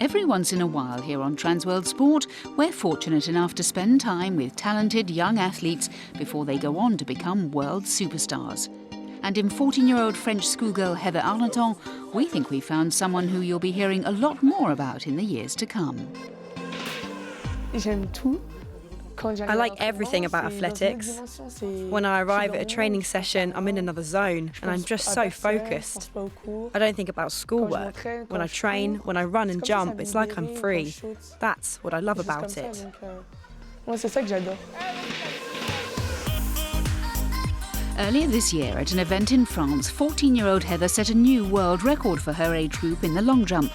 Every once in a while here on Transworld Sport, we're fortunate enough to spend time with talented young athletes before they go on to become world superstars. And in 14-year-old French schoolgirl Heather Arneton, we think we found someone who you'll be hearing a lot more about in the years to come. I like everything about athletics. When I arrive at a training session, I'm in another zone and I'm just so focused. I don't think about schoolwork. When I train, when I run and jump, it's like I'm free. That's what I love about it. Earlier this year, at an event in France, 14-year-old Heather set a new world record for her age group in the long jump.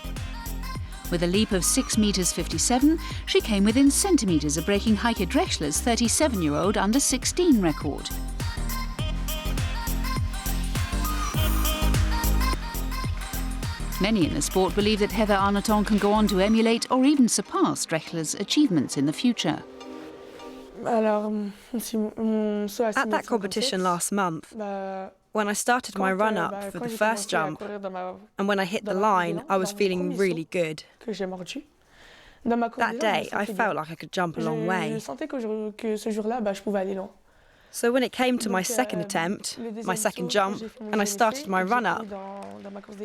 With a leap of 6 meters 57, she came within centimeters of breaking Heike Drechsler's 37-year-old under-16 record. Many in the sport believe that Heather Arneton can go on to emulate or even surpass Drechsler's achievements in the future. At that competition last month, when I started my run-up for the first jump, and when I hit the line, I was feeling really good. That day, I felt like I could jump a long way. So when it came to my second attempt, my second jump, and I started my run-up,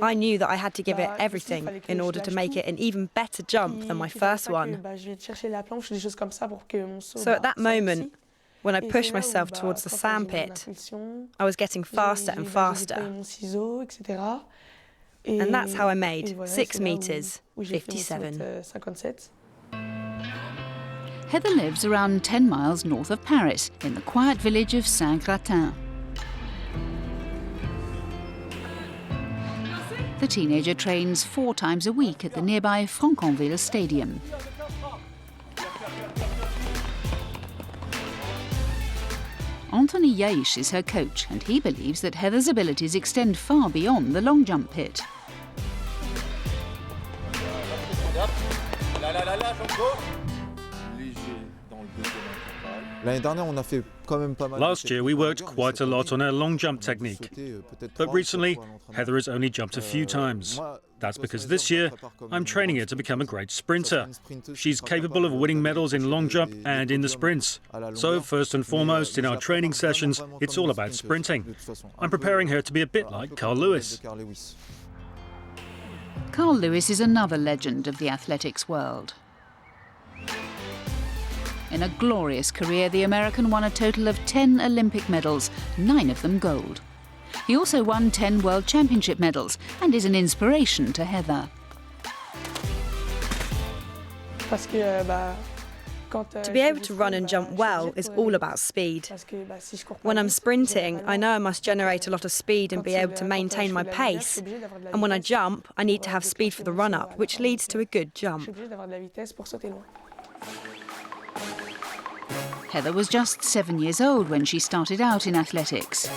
I knew that I had to give it everything in order to make it an even better jump than my first one. So at that moment, when I pushed myself towards the sandpit, I was getting faster and faster. And that's how I made 6 meters 57. Heather lives around 10 miles north of Paris, in the quiet village of Saint-Gratin. The teenager trains 4 times a week at the nearby Franconville Stadium. Anthony Yaish is her coach, and he believes that Heather's abilities extend far beyond the long jump pit. Last year we worked quite a lot on her long jump technique, but recently Heather has only jumped a few times. That's because this year I'm training her to become a great sprinter. She's capable of winning medals in long jump and in the sprints. So first and foremost in our training sessions, it's all about sprinting. I'm preparing her to be a bit like Carl Lewis. Carl Lewis is another legend of the athletics world. In a glorious career, the American won a total of 10 Olympic medals, 9 of them gold. He also won 10 World Championship medals and is an inspiration to Heather. To be able to run and jump well is all about speed. When I'm sprinting, I know I must generate a lot of speed and be able to maintain my pace. And when I jump, I need to have speed for the run-up, which leads to a good jump. Heather was just 7 years old when she started out in athletics.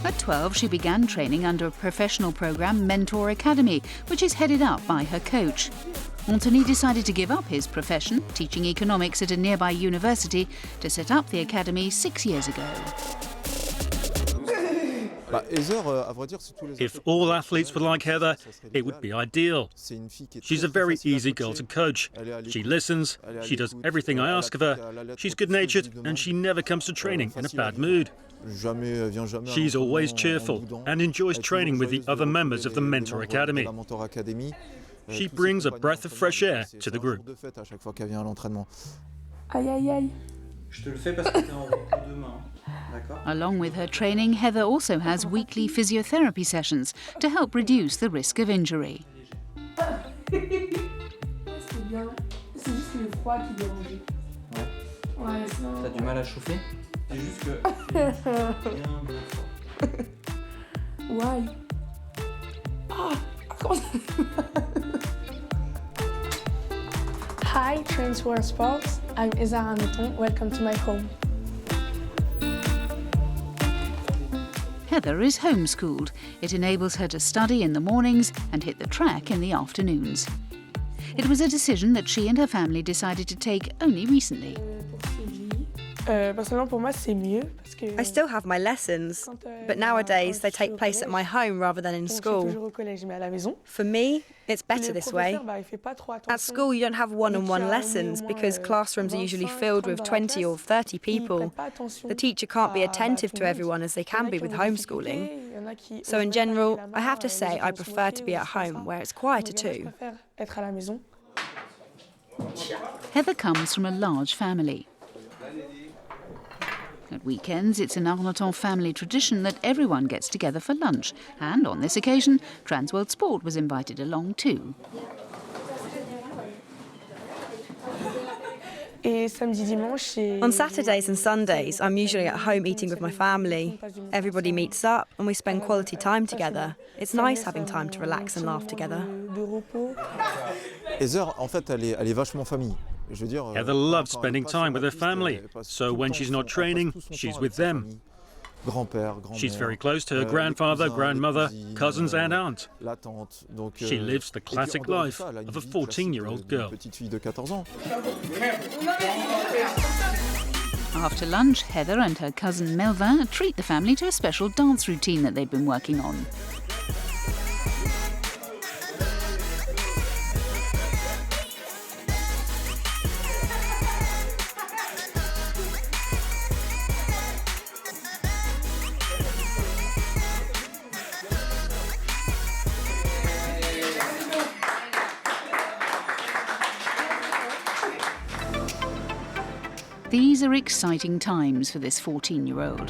At 12, she began training under a professional program, Mentor Academy, which is headed up by her coach. Anthony decided to give up his profession, teaching economics at a nearby university, to set up the academy 6 years ago. If all athletes were like Heather, it would be ideal. She's a very easy girl to coach. She listens, she does everything I ask of her, she's good-natured, and she never comes to training in a bad mood. She's always cheerful and enjoys training with the other members of the Mentor Academy. She brings a breath of fresh air to the group. Along with her training, Heather also has weekly physiotherapy sessions to help reduce the risk of injury. Hi, Transworld Sports. I'm Arneton. Welcome to my home. Heather is homeschooled. It enables her to study in the mornings and hit the track in the afternoons. It was a decision that she and her family decided to take only recently. I still have my lessons, but nowadays they take place at my home rather than in school. For me, it's better this way. At school, you don't have one-on-one lessons because classrooms are usually filled with 20 or 30 people. The teacher can't be attentive to everyone as they can be with homeschooling. So in general, I have to say I prefer to be at home where it's quieter too. Heather comes from a large family. At weekends, it's an Arneton family tradition that everyone gets together for lunch, and on this occasion, Transworld Sport was invited along too. On Saturdays and Sundays, I'm usually at home eating with my family. Everybody meets up and we spend quality time together. It's nice having time to relax and laugh together. Heather loves spending time with her family, so when she's not training, she's with them. She's very close to her grandfather, grandmother, cousins and aunt. She lives the classic life of a 14-year-old girl. After lunch, Heather and her cousin Melvin treat the family to a special dance routine that they've been working on. These are exciting times for this 14-year-old.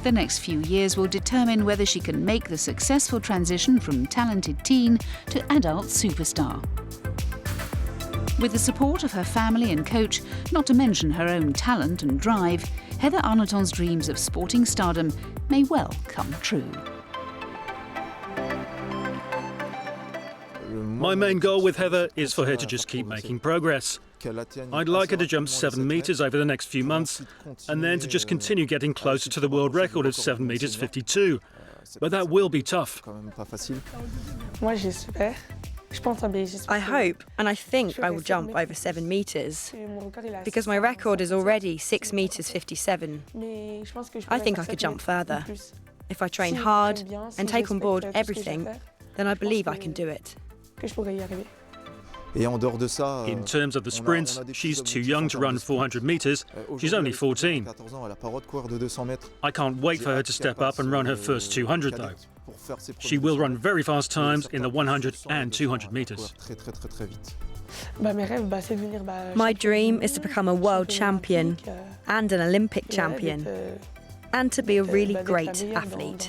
The next few years will determine whether she can make the successful transition from talented teen to adult superstar. With the support of her family and coach, not to mention her own talent and drive, Heather Arneton's dreams of sporting stardom may well come true. My main goal with Heather is for her to just keep making progress. I'd like her to jump 7 metres over the next few months, and then to just continue getting closer to the world record of 7 metres 52. But that will be tough. I hope and I think I will jump over 7 metres, because my record is already 6 metres 57. I think I could jump further. If I train hard and take on board everything, then I believe I can do it. In terms of the sprints, she's too young to run 400 metres. She's only 14. I can't wait for her to step up and run her first 200 though. She will run very fast times in the 100 and 200 metres. My dream is to become a world champion and an Olympic champion, and to be a really great athlete.